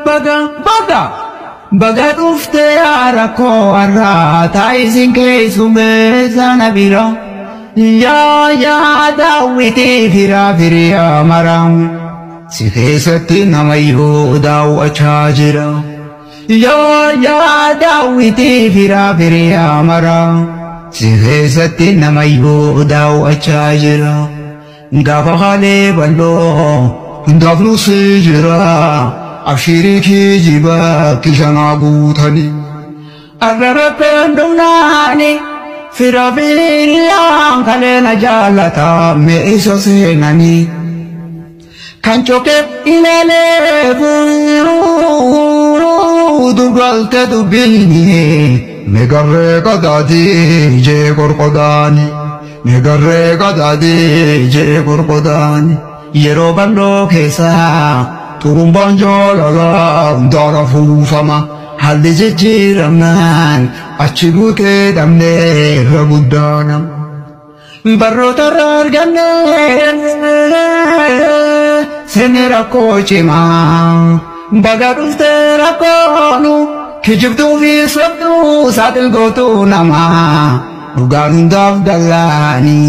baga baga ufte arako arata isin kesume zanabira ya dawiti fira firiya maram sifesati namayo daw achajira ya dawiti fira firiya maram sifesati namayo daw achajira gafa khale ballo ndafnu sejira ashiriki jiba kishana butani arrapendunani firafiriya kalena jalata me iso senani kanchoke ilele dugalte dubini megarre kadadi je korkodani megarre kadadi je korkodani yero ballo kesa turumban jolaga dara fufama halli jijjiramnan achi buke damne raguddanam barro tarar ganne senera kochima bagarufte rakonu kijibtu fi sabdu satil gotu nama ruganundaf dalani